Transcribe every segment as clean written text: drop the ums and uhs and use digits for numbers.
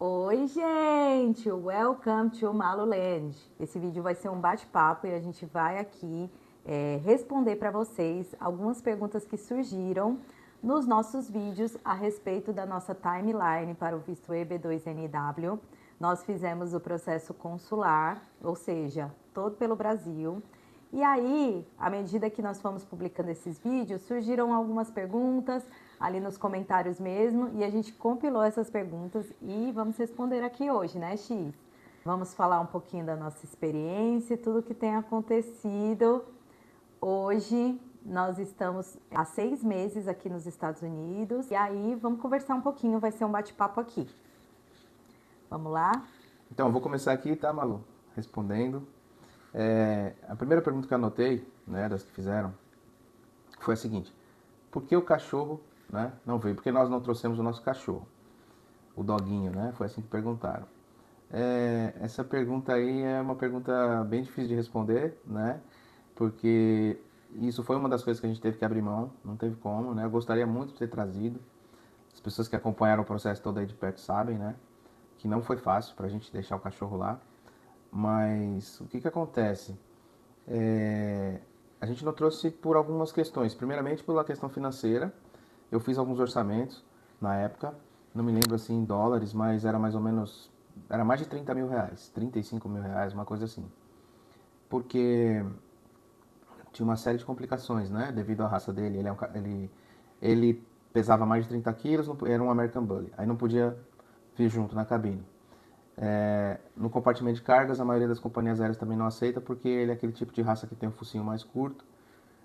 Oi, gente! Welcome to Maluland. Esse vídeo vai ser um bate-papo e a gente vai aqui responder para vocês algumas perguntas que surgiram nos nossos vídeos a respeito da nossa timeline para o visto EB2NW. Nós fizemos o processo consular, ou seja, todo pelo Brasil. E aí, à medida que nós fomos publicando esses vídeos, surgiram algumas perguntas ali nos comentários mesmo, e a gente compilou essas perguntas e vamos responder aqui hoje, né, X? Vamos falar um pouquinho da nossa experiência, tudo que tem acontecido. Hoje nós estamos há 6 meses aqui nos Estados Unidos, e aí vamos conversar um pouquinho, vai ser um bate-papo aqui. Vamos lá? Então, eu vou começar aqui, tá, Malu? Respondendo. A primeira pergunta que eu anotei, né, das que fizeram, foi a seguinte: por que o cachorro, né, não veio? Por que nós não trouxemos o nosso cachorro? O doguinho, né? Foi assim que perguntaram. Essa pergunta aí é uma pergunta bem difícil de responder, né? Porque isso foi uma das coisas que a gente teve que abrir mão, não teve como, né? Eu gostaria muito de ter trazido. As pessoas que acompanharam o processo todo aí de perto sabem, né? Que não foi fácil pra gente deixar o cachorro lá. Mas o que acontece? A gente não trouxe por algumas questões. Primeiramente, pela questão financeira. Eu fiz alguns orçamentos na época. Não me lembro assim em dólares, mas era mais ou menos... Era mais de 30 mil reais, 35 mil reais, uma coisa assim. Porque tinha uma série de complicações, né? Devido à raça dele. Ele pesava mais de 30 quilos, era um American Bully. Aí não podia vir junto na cabine. No compartimento de cargas, a maioria das companhias aéreas também não aceita, porque ele é aquele tipo de raça que tem um focinho mais curto,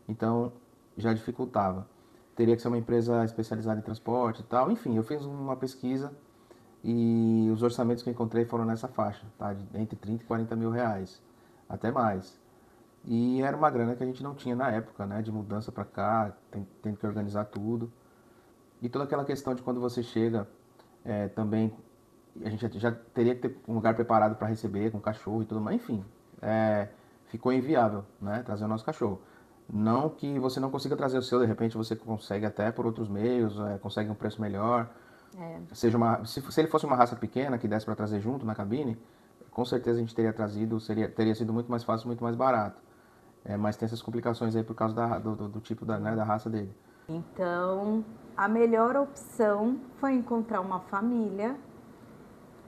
então já dificultava. Teria que ser uma empresa especializada em transporte e tal. Enfim, eu fiz uma pesquisa e os orçamentos que eu encontrei foram nessa faixa, tá? Entre 30 e 40 mil reais, até mais. E era uma grana que a gente não tinha na época, né? De mudança para cá, tendo que organizar tudo. E toda aquela questão de quando você chega, também a gente já teria que ter um lugar preparado para receber, com cachorro e tudo mais. Enfim, ficou inviável, né, trazer o nosso cachorro. Não que você não consiga trazer o seu, de repente você consegue até por outros meios, consegue um preço melhor. Se ele fosse uma raça pequena que desse para trazer junto na cabine, com certeza a gente teria trazido, teria sido muito mais fácil, muito mais barato. Mas tem essas complicações aí por causa do tipo né, da raça dele. Então, a melhor opção foi encontrar uma família.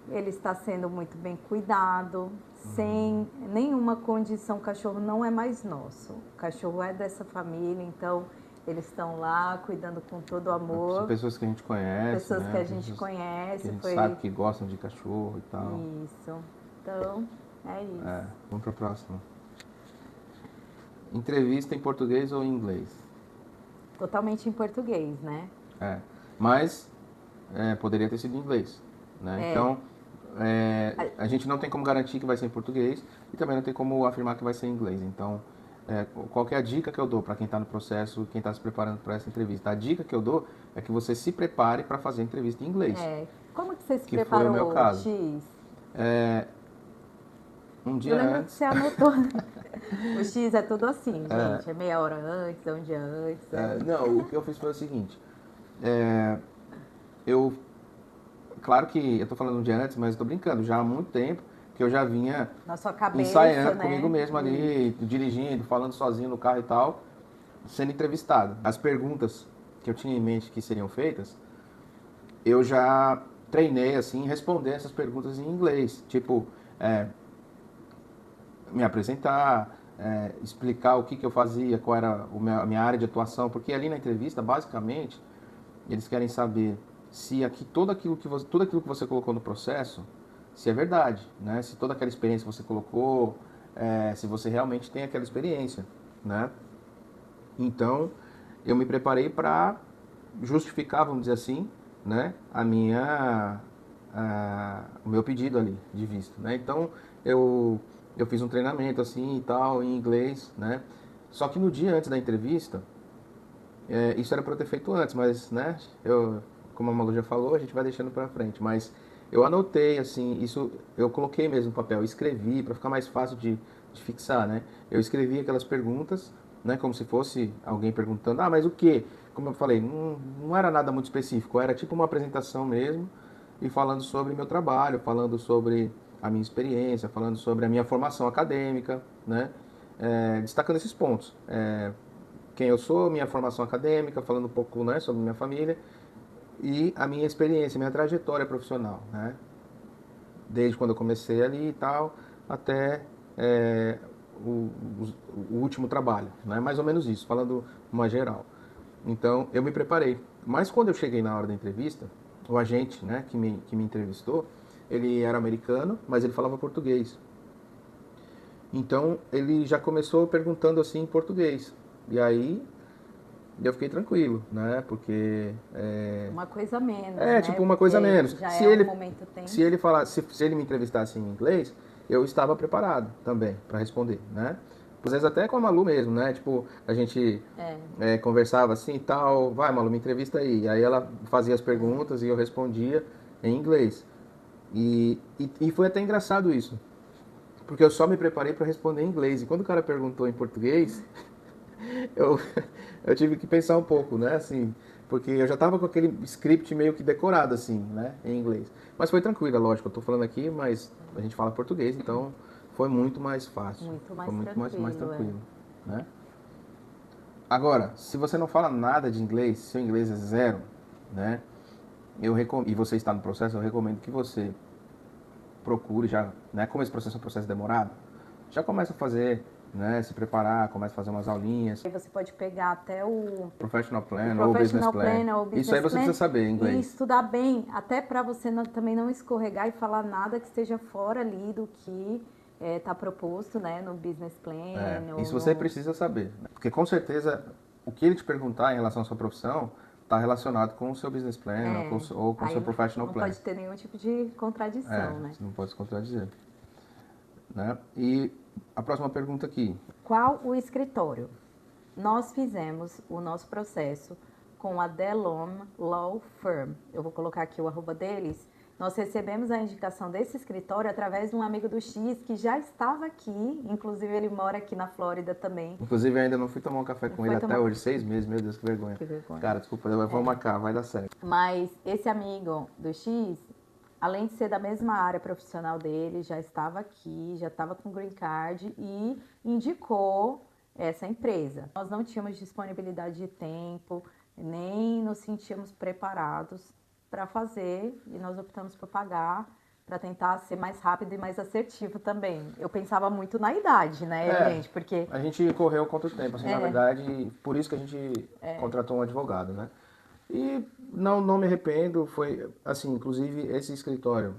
Ele está sendo muito bem cuidado, sem nenhuma condição. O cachorro não é mais nosso. O cachorro é dessa família, então eles estão lá cuidando com todo o amor. São pessoas que a gente conhece, Pessoas, né? que a gente conhece. Que a gente sabe que gostam de cachorro e tal. Isso. Então, é isso. Vamos para a próxima. Entrevista em português ou em inglês? Totalmente em português, né? Mas poderia ter sido em inglês, né? Então, a gente não tem como garantir que vai ser em português e também não tem como afirmar que vai ser em inglês. Então, qual que é a dica que eu dou para quem está no processo, quem está se preparando para essa entrevista? A dica que eu dou é que você se prepare para fazer a entrevista em inglês. Como que você se que preparou, foi o meu caso. X? Um dia antes. Você anotou. O X é tudo assim, gente. É meia hora antes, um dia antes. Não, o que eu fiz foi o seguinte. Claro que eu tô falando um dia antes, mas eu tô brincando. Já há muito tempo que eu já vinha na sua cabeça, ensaiando, né? comigo mesmo ali, dirigindo, falando sozinho no carro e tal, sendo entrevistado. As perguntas que eu tinha em mente que seriam feitas, eu já treinei, assim, responder essas perguntas em inglês. Tipo, me apresentar, explicar o que eu fazia, qual era a minha área de atuação, porque ali na entrevista, basicamente, eles querem saber se aqui tudo aquilo que você colocou no processo, se é verdade, né? Se toda aquela experiência que você colocou, se você realmente tem aquela experiência, né? Então, eu me preparei para justificar, vamos dizer assim, né, o meu pedido ali de visto, né? Então, eu fiz um treinamento assim e tal, em inglês, né? Só que no dia antes da entrevista, isso era para eu ter feito antes, mas, né, como a Malu já falou, a gente vai deixando para frente. Mas eu anotei, assim, isso eu coloquei mesmo no papel, escrevi para ficar mais fácil de fixar, né? Eu escrevi aquelas perguntas, né, como se fosse alguém perguntando, mas o quê? Como eu falei, não era nada muito específico, era tipo uma apresentação mesmo, e falando sobre meu trabalho, falando sobre a minha experiência, falando sobre a minha formação acadêmica, né? Destacando esses pontos. Quem eu sou, minha formação acadêmica, falando um pouco, né, sobre minha família e a minha experiência, minha trajetória profissional, né? Desde quando eu comecei ali e tal, até o, o último trabalho, né? Mais ou menos isso, falando uma geral. Então, eu me preparei. Mas quando eu cheguei na hora da entrevista, o agente, né, que me entrevistou, ele era americano, mas ele falava português. Então, ele já começou perguntando assim em português. E aí, eu fiquei tranquilo, né? Porque Uma coisa a menos, né? tipo uma coisa a Porque menos. já Se é um ele momento tenso. se ele falasse, se ele me entrevistasse em inglês, eu estava preparado também para responder, né? Às vezes até com a Malu mesmo, né? Tipo, a gente conversava assim e tal, vai Malu, me entrevista aí. Aí ela fazia as perguntas e eu respondia em inglês. E foi até engraçado isso, porque eu só me preparei para responder em inglês. E quando o cara perguntou em português, eu, eu tive que pensar um pouco, né? Assim, porque eu já tava com aquele script meio que decorado, assim, né? Em inglês. Mas foi tranquilo, é lógico, eu tô falando aqui, mas a gente fala português, então foi muito mais fácil. Muito mais Foi muito mais tranquilo, tranquilo, né? Agora, se você não fala nada de inglês, seu inglês é zero, né? E você está no processo, eu recomendo que você procure já, né? Como esse processo é um processo demorado, já começa a fazer, né? Se preparar, começa a fazer umas aulinhas. Aí você pode pegar até o Professional Plan ou Business Professional Plan. Plan ou Isso aí Business você Plan precisa saber em e inglês. estudar bem, até para você também não escorregar e falar nada que esteja fora ali do que está proposto, né, no Business Plan. Ou Isso você no... precisa saber. Né? Porque com certeza o que ele te perguntar em relação à sua profissão está relacionado com o seu Business Plan ou com o seu Professional não Plan. pode ter nenhum tipo de contradição, né? Você não pode se contradizer. Né? E a próxima pergunta aqui. Qual o escritório? Nós fizemos o nosso processo com a Delon Law Firm. Eu vou colocar aqui o arroba deles. Nós recebemos a indicação desse escritório através de um amigo do X que já estava aqui. Inclusive, ele mora aqui na Flórida também. Inclusive, eu ainda não fui tomar um café com ele até hoje. 6 meses, meu Deus, que vergonha. Que vergonha. Cara, desculpa, vamos marcar, vai dar certo. Mas esse amigo do X, além de ser da mesma área profissional dele, já estava aqui, já estava com green card e indicou essa empresa. Nós não tínhamos disponibilidade de tempo, nem nos sentíamos preparados para fazer e nós optamos por pagar para tentar ser mais rápido e mais assertivo também. Eu pensava muito na idade, né, gente? Porque a gente correu contra o tempo, assim, na verdade, por isso que a gente contratou um advogado, né? E não me arrependo, foi assim, inclusive esse escritório,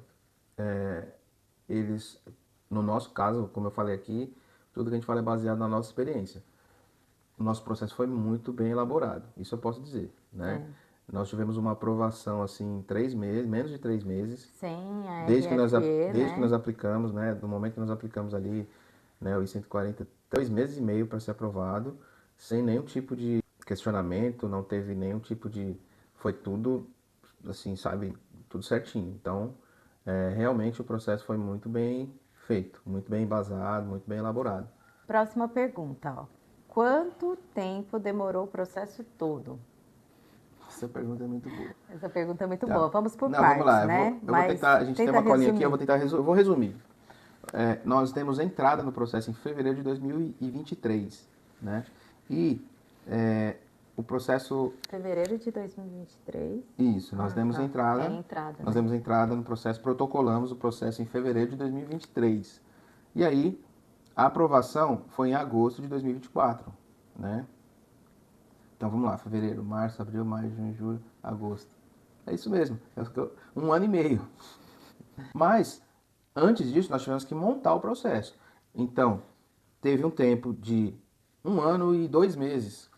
eles, no nosso caso, como eu falei aqui, tudo que a gente fala é baseado na nossa experiência. O nosso processo foi muito bem elaborado, isso eu posso dizer, né? Nós tivemos uma aprovação assim em 3 meses, menos de 3 meses. sem a desde que nós, RFE, desde que nós aplicamos, né? Do momento que nós aplicamos ali, né, o I-140, 3 meses e meio para ser aprovado, sem nenhum tipo de questionamento, não teve nenhum tipo de... Foi tudo, assim, sabe, tudo certinho. Então, realmente o processo foi muito bem feito, muito bem embasado, muito bem elaborado. Próxima pergunta, ó. Quanto tempo demorou o processo todo? Essa pergunta é muito boa. Essa pergunta é muito boa. Vamos por Não, partes, vamos lá. né? Eu vou tentar, a gente tem uma colinha aqui, eu vou tentar eu vou resumir. Nós temos entrada no processo em fevereiro de 2023, né? E o processo... Fevereiro de 2023. Isso, nós demos entrada. Nós né? demos entrada no processo, protocolamos o processo em fevereiro de 2023. E aí, a aprovação foi em agosto de 2024, né? Então vamos lá, fevereiro, março, abril, maio, junho, julho, agosto. É isso mesmo, 1 ano e meio. Mas, antes disso, nós tivemos que montar o processo. Então, teve um tempo de 1 ano e 2 meses,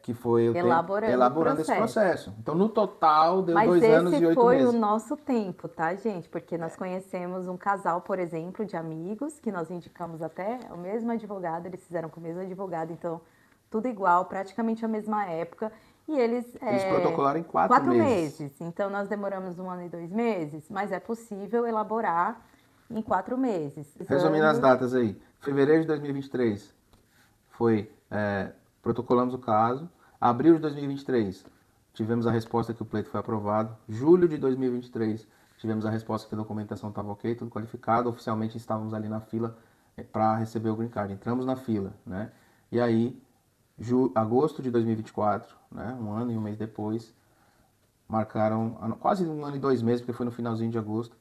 que foi o elaborando esse processo. Então, no total, deu 2 anos e 8 meses. Mas esse foi o nosso tempo, tá, gente? Porque nós conhecemos um casal, por exemplo, de amigos, que nós indicamos até o mesmo advogado, eles fizeram com o mesmo advogado, então... Tudo igual, praticamente a mesma época. E eles protocolaram em 4 meses. Então, nós demoramos 1 ano e 2 meses, mas é possível elaborar em 4 meses. Resumindo as datas aí. Fevereiro de 2023 foi, protocolamos o caso. Abril de 2023 tivemos a resposta que o pleito foi aprovado. Julho de 2023 tivemos a resposta que a documentação estava ok, tudo qualificado, oficialmente estávamos ali na fila para receber o green card. Entramos na fila, né? E aí, agosto de 2024, né? Um ano e um mês depois, marcaram quase um ano e 2 meses, porque foi no finalzinho de agosto,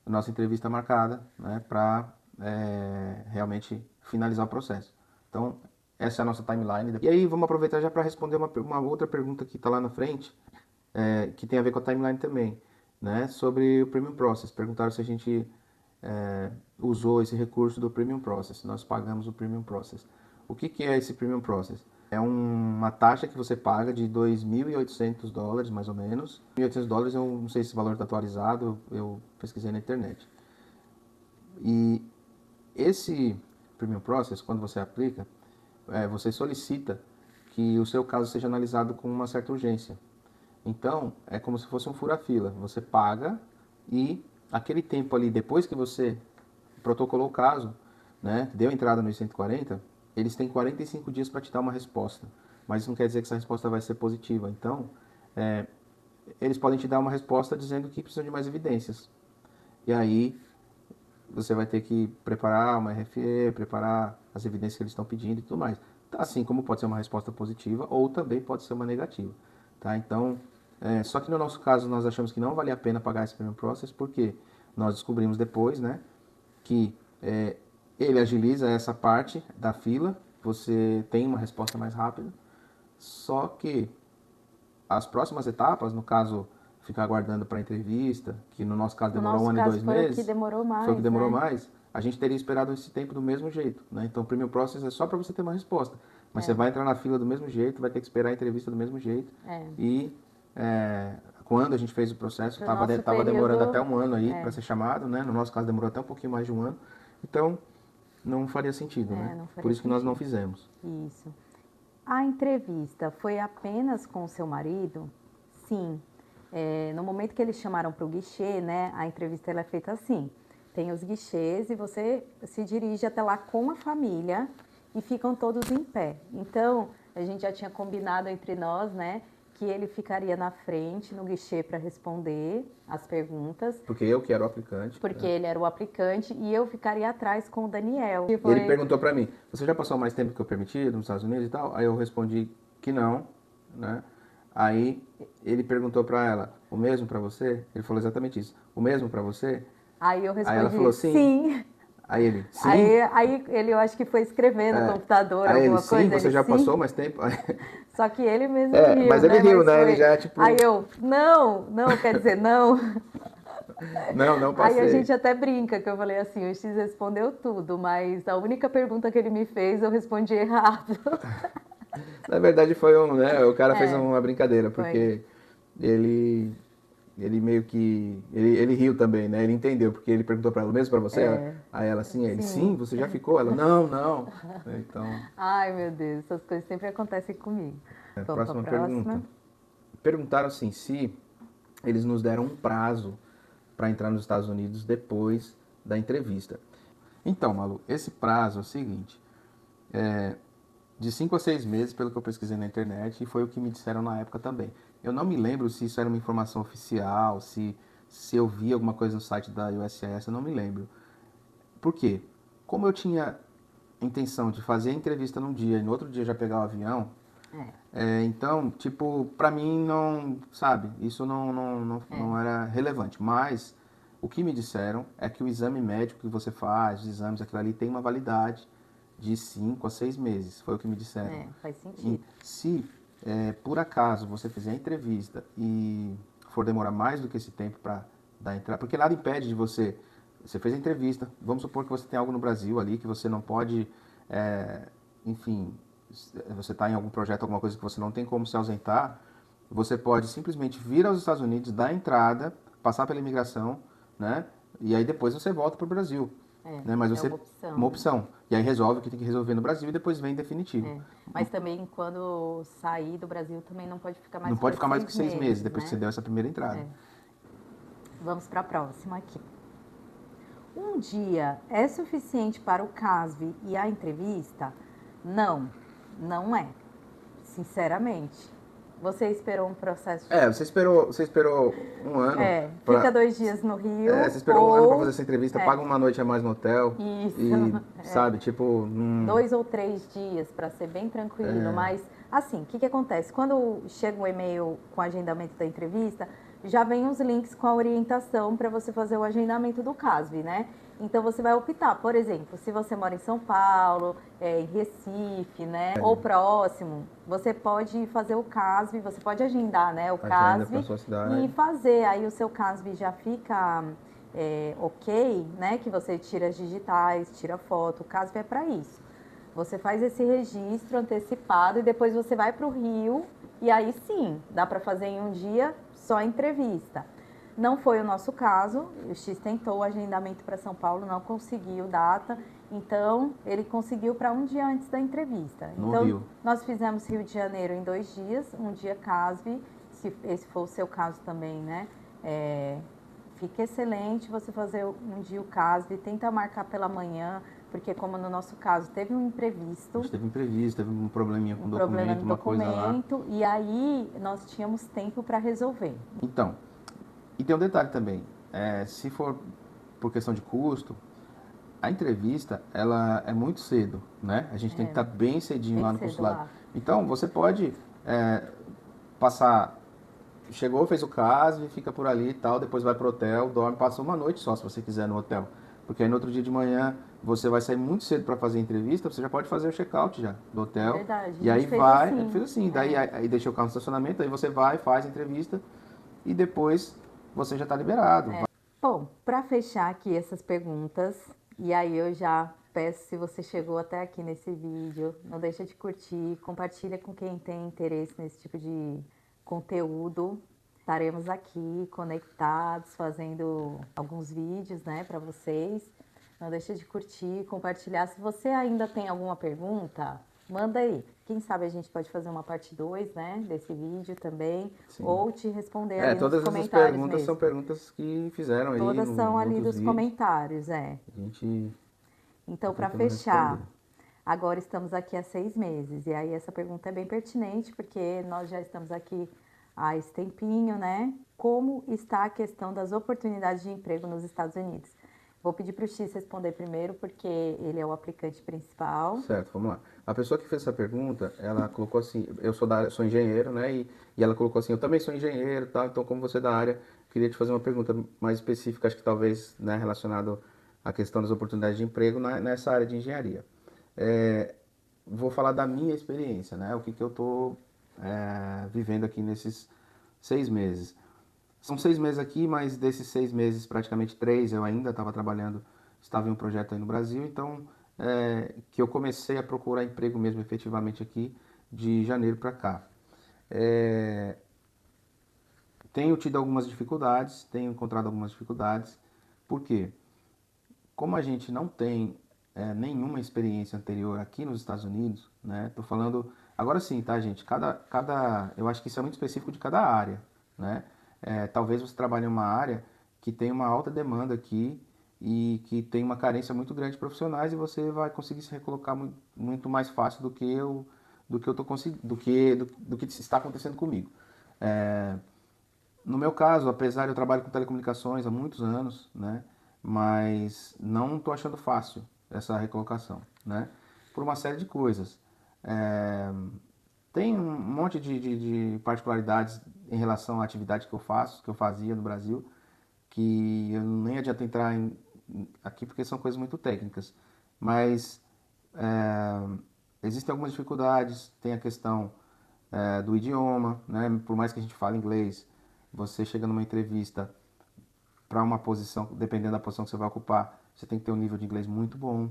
a nossa entrevista marcada, né? Para realmente finalizar o processo. Então, essa é a nossa timeline. E aí, vamos aproveitar já para responder uma outra pergunta que está lá na frente, que tem a ver com a timeline também, né? Sobre o Premium Process. Perguntaram se a gente usou esse recurso do Premium Process. Nós pagamos o Premium Process. O que é esse Premium Process? É uma taxa que você paga de $2.800, mais ou menos. $1.800, eu não sei se esse valor está atualizado, eu pesquisei na internet. E esse Premium Process, quando você aplica, você solicita que o seu caso seja analisado com uma certa urgência. Então, é como se fosse um fura-fila. Você paga e aquele tempo ali, depois que você protocolou o caso, né, deu entrada no I-140, eles têm 45 dias para te dar uma resposta. Mas isso não quer dizer que essa resposta vai ser positiva. Então, eles podem te dar uma resposta dizendo que precisam de mais evidências. E aí, você vai ter que preparar uma RFE, preparar as evidências que eles estão pedindo e tudo mais. Assim como pode ser uma resposta positiva ou também pode ser uma negativa. Tá? Então, só que no nosso caso nós achamos que não valia a pena pagar esse Premium Process porque nós descobrimos depois, né, que ele agiliza essa parte da fila, você tem uma resposta mais rápida, só que as próximas etapas, no caso, ficar aguardando para a entrevista, que no nosso caso demorou 1 ano e 2 meses, foi o que demorou mais, foi o que demorou né? mais, a gente teria esperado esse tempo do mesmo jeito, né? Então o Premium Process é só para você ter uma resposta, mas você vai entrar na fila do mesmo jeito, vai ter que esperar a entrevista do mesmo jeito, e quando a gente fez o processo, estava demorando até um ano aí para ser chamado, né? No nosso caso demorou até um pouquinho mais de um ano, então não faria sentido, né? Por isso que nós não fizemos. Isso. A entrevista foi apenas com o seu marido? Sim. No momento que eles chamaram para o guichê, né, a entrevista ela é feita assim. Tem os guichês e você se dirige até lá com a família e ficam todos em pé. Então, a gente já tinha combinado entre nós, né, que ele ficaria na frente no guichê para responder as perguntas. Porque eu que era o aplicante. Porque ele era o aplicante e eu ficaria atrás com o Daniel. E ele perguntou para mim, você já passou mais tempo que o permitido nos Estados Unidos e tal? Aí eu respondi que não, né? Aí ele perguntou para ela, o mesmo para você? Ele falou exatamente isso, o mesmo para você? Aí eu respondi, aí ela falou, sim. Sim. Aí ele, sim. Aí ele, eu acho que foi escrever no computador aí alguma ele, coisa. Sim, você já passou mais tempo? Só que ele mesmo riu, mas ele riu, né? Ele já, tipo... Aí eu, não, quer dizer, não. Não passei. Aí a gente até brinca, que eu falei assim, o X respondeu tudo, mas a única pergunta que ele me fez, eu respondi errado. Na verdade foi o cara fez uma brincadeira, porque ele meio que, ele riu também, né? Ele entendeu, porque ele perguntou para ela, mesmo para você? Aí ela, sim, ele, sim, você já ficou? Ela, não. Então... Ai, meu Deus, essas coisas sempre acontecem comigo. Próxima pergunta. Perguntaram assim, se eles nos deram um prazo para entrar nos Estados Unidos depois da entrevista. Então, Malu, esse prazo é o seguinte, de 5 a 6 meses, pelo que eu pesquisei na internet, e foi o que me disseram na época também. Eu não me lembro se isso era uma informação oficial, se eu vi alguma coisa no site da USCIS, eu não me lembro. Por quê? Como eu tinha intenção de fazer a entrevista num dia e no outro dia já pegar o avião, então, tipo, pra mim não, sabe, isso não era relevante. Mas o que me disseram é que o exame médico que você faz, os exames, aquilo ali, tem uma validade de 5 a 6 meses, foi o que me disseram. Faz sentido. E se por acaso você fizer a entrevista e for demorar mais do que esse tempo para dar entrada, porque nada impede de você fez a entrevista, vamos supor que você tem algo no Brasil ali que você não pode, enfim, você está em algum projeto, alguma coisa que você não tem como se ausentar, você pode simplesmente vir aos Estados Unidos, dar entrada, passar pela imigração, né? E aí depois você volta para o Brasil. Né? Mas você, uma opção. E aí resolve o que tem que resolver no Brasil e depois vem definitivo. Mas também quando sair do Brasil também não pode ficar mais Não pode ficar mais que 6 meses depois né? que você deu essa primeira entrada. Vamos para a próxima aqui. Um dia é suficiente para o CASV e a entrevista? Não é. Sinceramente. Você esperou um processo? Você esperou um ano Fica 2 dias no Rio. você esperou um ano para fazer essa entrevista, paga uma noite a mais no hotel. Isso. E, sabe, tipo... 2 ou 3 dias para ser bem tranquilo, mas assim, o que acontece? Quando chega um e-mail com o agendamento da entrevista, já vem os links com a orientação para você fazer o agendamento do CASV, né? Então você vai optar, por exemplo, se você mora em São Paulo, em Recife, né, ou próximo, você pode fazer o CASV, você pode agendar, né, o CASV e fazer. Aí o seu CASV já fica ok, né, que você tira as digitais, tira foto, o CASV é para isso. Você faz esse registro antecipado e depois você vai para o Rio e aí sim, dá para fazer em um dia só a entrevista. Não foi o nosso caso, o X tentou o agendamento para São Paulo, não conseguiu data, então ele conseguiu para um dia antes da entrevista. No Rio. Nós fizemos Rio de Janeiro em 2 dias, um dia CASV, se esse for o seu caso também, né? Fica excelente você fazer um dia o CASV, tenta marcar pela manhã, porque como no nosso caso teve um imprevisto. Teve um probleminha com o documento, uma coisa lá. E aí nós tínhamos tempo para resolver. Então, e tem um detalhe também, se for por questão de custo, a entrevista, ela é muito cedo, né? A gente tem que estar bem cedinho lá no consulado. Então, você pode passar, chegou, fez o caso, fica por ali e tal, depois vai pro hotel, dorme, passa uma noite só, se você quiser, no hotel. Porque aí no outro dia de manhã, você vai sair muito cedo para fazer a entrevista, você já pode fazer o check-out já do hotel. Verdade. E aí vai, assim. Fez assim, daí aí deixa o carro no estacionamento, aí você vai, faz a entrevista e depois você já está liberado. Bom, para fechar aqui essas perguntas, e aí eu já peço, se você chegou até aqui nesse vídeo, não deixa de curtir, compartilha com quem tem interesse nesse tipo de conteúdo. Estaremos aqui conectados, fazendo alguns vídeos, né, para vocês. Não deixa de curtir, compartilhar. Se você ainda tem alguma pergunta, manda aí. Quem sabe a gente pode fazer uma parte 2, né, desse vídeo também. Sim. Ou te responder ali nos comentários. Todas essas perguntas são perguntas que fizeram aí. Todas são ali dos comentários, Então, para fechar, agora estamos aqui há 6 meses. E aí essa pergunta é bem pertinente, porque nós já estamos aqui há esse tempinho, né? Como está a questão das oportunidades de emprego nos Estados Unidos? Vou pedir para o X responder primeiro, porque ele é o aplicante principal. Certo, vamos lá. A pessoa que fez essa pergunta, ela colocou assim, eu sou engenheiro, né? E ela colocou assim, eu também sou engenheiro, tá? Então, como você é da área, queria te fazer uma pergunta mais específica, acho que talvez, né, relacionado à questão das oportunidades de emprego nessa área de engenharia. Vou falar da minha experiência, né? O que eu estou vivendo aqui nesses 6 meses. São 6 meses aqui, mas desses 6 meses, praticamente 3, eu ainda estava trabalhando, estava em um projeto aí no Brasil, então que eu comecei a procurar emprego mesmo efetivamente aqui de janeiro para cá. Tenho tido algumas dificuldades, tenho encontrado algumas dificuldades, por quê? Como a gente não tem nenhuma experiência anterior aqui nos Estados Unidos, né? Tô falando, agora sim, tá, gente? Eu acho que isso é muito específico de cada área, né? Talvez você trabalhe em uma área que tem uma alta demanda aqui e que tem uma carência muito grande de profissionais e você vai conseguir se recolocar muito mais fácil do que eu tô conseguindo, do que está acontecendo comigo. No meu caso, apesar de eu trabalho com telecomunicações há muitos anos, né, mas não estou achando fácil essa recolocação, né, por uma série de coisas. Tem um monte de particularidades em relação à atividade que eu faço, que eu fazia no Brasil, que eu nem adianta entrar aqui porque são coisas muito técnicas. Mas existem algumas dificuldades, tem a questão do idioma, né? Por mais que a gente fale inglês, você chega numa entrevista para uma posição, dependendo da posição que você vai ocupar, você tem que ter um nível de inglês muito bom.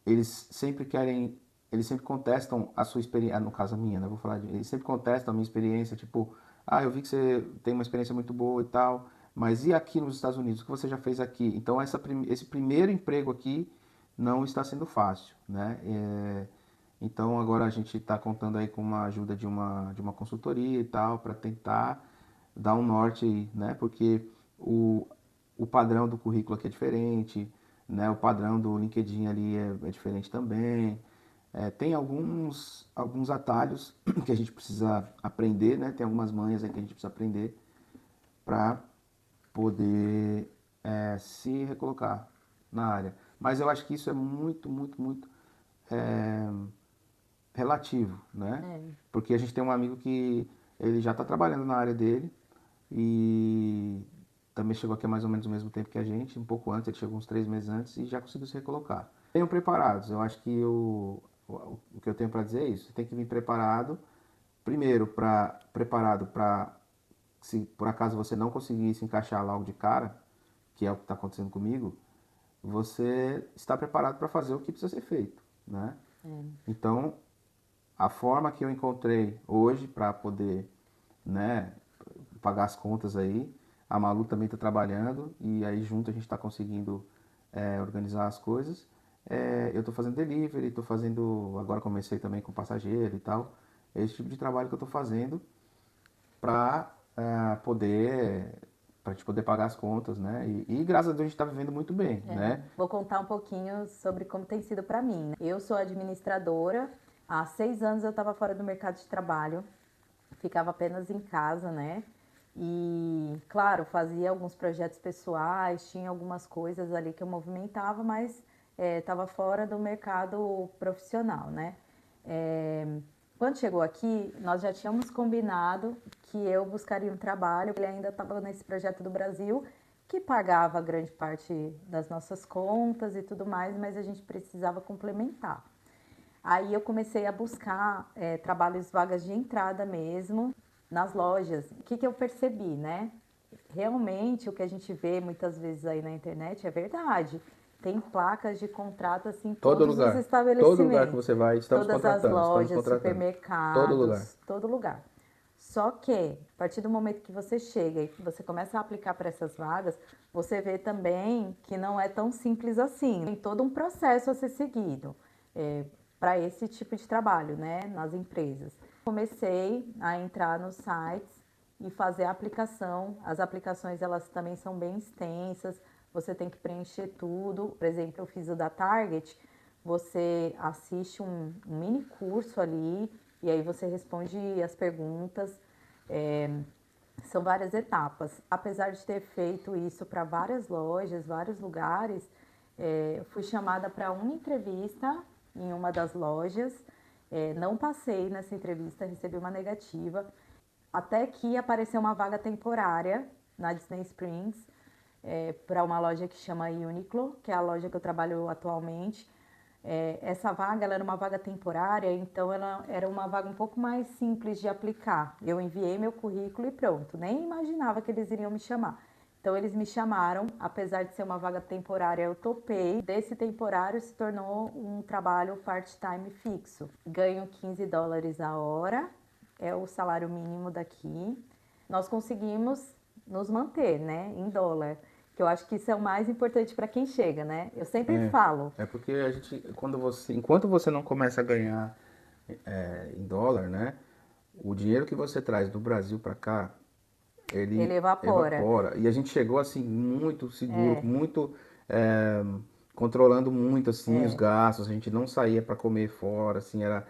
Eles sempre contestam a sua experiência, no caso a minha, né? Eles sempre contestam a minha experiência, tipo, eu vi que você tem uma experiência muito boa e tal, mas e aqui nos Estados Unidos, o que você já fez aqui? Então esse primeiro emprego aqui não está sendo fácil, né? Então agora a gente está contando aí com uma ajuda de uma consultoria e tal, para tentar dar um norte aí, né? Porque o padrão do currículo aqui é diferente, né? O padrão do LinkedIn ali é diferente também. Tem alguns atalhos que a gente precisa aprender, né? Tem algumas manhas aí que a gente precisa aprender para poder se recolocar na área. Mas eu acho que isso é muito, muito, muito é, relativo, né? É. Porque a gente tem um amigo que ele já está trabalhando na área dele e também chegou aqui há mais ou menos o mesmo tempo que a gente, um pouco antes, ele chegou uns 3 meses antes e já conseguiu se recolocar. Venham preparados, eu acho que o que eu tenho para dizer é isso, você tem que vir preparado, primeiro preparado para, se por acaso você não conseguir se encaixar logo de cara, que é o que está acontecendo comigo, você está preparado para fazer o que precisa ser feito, né? Então, a forma que eu encontrei hoje para poder, né, pagar as contas aí, a Malu também está trabalhando e aí junto a gente está conseguindo organizar as coisas. Eu estou fazendo delivery, estou fazendo, agora comecei também com passageiro e tal. É esse tipo de trabalho que eu estou fazendo para poder, para a gente poder pagar as contas, né? E graças a Deus a gente está vivendo muito bem, né? Vou contar um pouquinho sobre como tem sido para mim, né? Eu sou administradora, há 6 anos eu estava fora do mercado de trabalho, ficava apenas em casa, né? E, claro, fazia alguns projetos pessoais, tinha algumas coisas ali que eu movimentava, mas estava fora do mercado profissional, né? É, quando chegou aqui, nós já tínhamos combinado que eu buscaria um trabalho. Ele ainda estava nesse projeto do Brasil, que pagava grande parte das nossas contas e tudo mais, mas a gente precisava complementar. Aí eu comecei a buscar trabalhos, vagas de entrada mesmo, nas lojas. O que eu percebi, né? Realmente o que a gente vê muitas vezes aí na internet é verdade. Tem placas de contrato assim em Todo todos os lugar, todo lugar que estabelecimentos, você vai, todas as estamos lojas, contratando, todo lugar. supermercados, todo lugar. Só que, a partir do momento que você chega e que você começa a aplicar para essas vagas, você vê também que não é tão simples assim. Tem todo um processo a ser seguido para esse tipo de trabalho, né, nas empresas. Comecei a entrar nos sites e fazer a aplicação. As aplicações, elas também são bem extensas, você tem que preencher tudo. Por exemplo, eu fiz o da Target, você assiste um mini curso ali e aí você responde as perguntas. São várias etapas. Apesar de ter feito isso para várias lojas, vários lugares, eu fui chamada para uma entrevista em uma das lojas. Não passei nessa entrevista, recebi uma negativa. Até que apareceu uma vaga temporária na Disney Springs para uma loja que chama Uniqlo, que é a loja que eu trabalho atualmente. Essa vaga ela era uma vaga temporária, então ela era uma vaga um pouco mais simples de aplicar. Eu enviei meu currículo e pronto, nem imaginava que eles iriam me chamar. Então eles me chamaram, apesar de ser uma vaga temporária, eu topei. Desse temporário se tornou um trabalho part-time fixo. Ganho US$ 15 a hora, é o salário mínimo daqui. Nós conseguimos nos manter, né, em dólar, que eu acho que isso é o mais importante para quem chega, né? Eu sempre falo, É porque a gente, enquanto você não começa a ganhar em dólar, né? O dinheiro que você traz do Brasil para cá, ele ele evapora. evapora. E a gente chegou assim muito seguro, muito é, controlando muito assim os gastos. A gente não saía para comer fora, assim era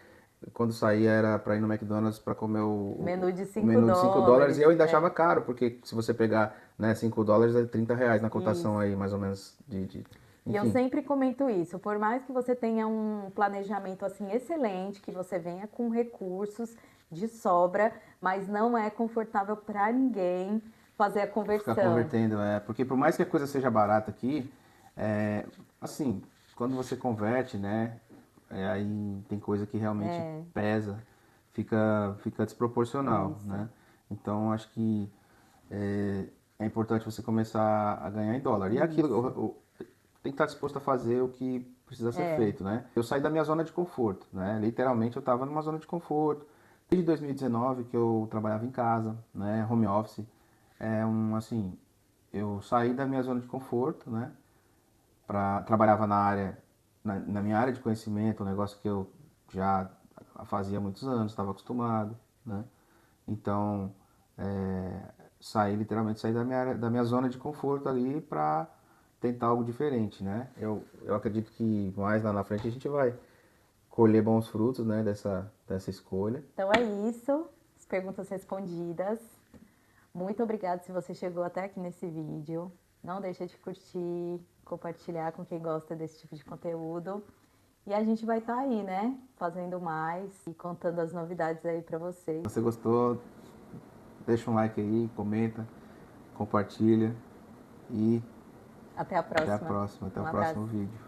quando saía era para ir no McDonald's para comer Menu de o 5 menu de US$ 5 e dólares. eu ainda achava caro, porque se você pegar, né, US$ 5 é R$ 30 na cotação Isso. aí, mais ou menos E eu enfim. sempre comento isso, por mais que você tenha um planejamento assim excelente, que você venha com recursos de sobra, mas não é confortável para ninguém fazer a Ficar conversão. convertendo, porque por mais que a coisa seja barata aqui, é, assim, quando você converte, né, aí tem coisa que realmente pesa, fica desproporcional, Isso. né? Então acho que é importante você começar a ganhar em dólar. E é aquilo, Isso. tem que estar disposto a fazer o que precisa ser feito, né? Eu saí da minha zona de conforto, né? Literalmente eu estava numa zona de conforto. Desde 2019 que eu trabalhava em casa, né? Home office. Assim, eu saí da minha zona de conforto, né? Trabalhava na área, na minha área de conhecimento, um negócio que eu já fazia há muitos anos, estava acostumado, né? Então, é, literalmente saí da minha zona de conforto ali para tentar algo diferente, né? Eu acredito que mais lá na frente a gente vai colher bons frutos, né, dessa escolha. Então é isso, as perguntas respondidas. Muito obrigada se você chegou até aqui nesse vídeo. Não deixa de curtir, compartilhar com quem gosta desse tipo de conteúdo. E a gente vai estar aí, né? Fazendo mais e contando as novidades aí pra vocês. Se você gostou, deixa um like aí, comenta, compartilha e Até a próxima. até a próxima, até Um o abraço. próximo vídeo.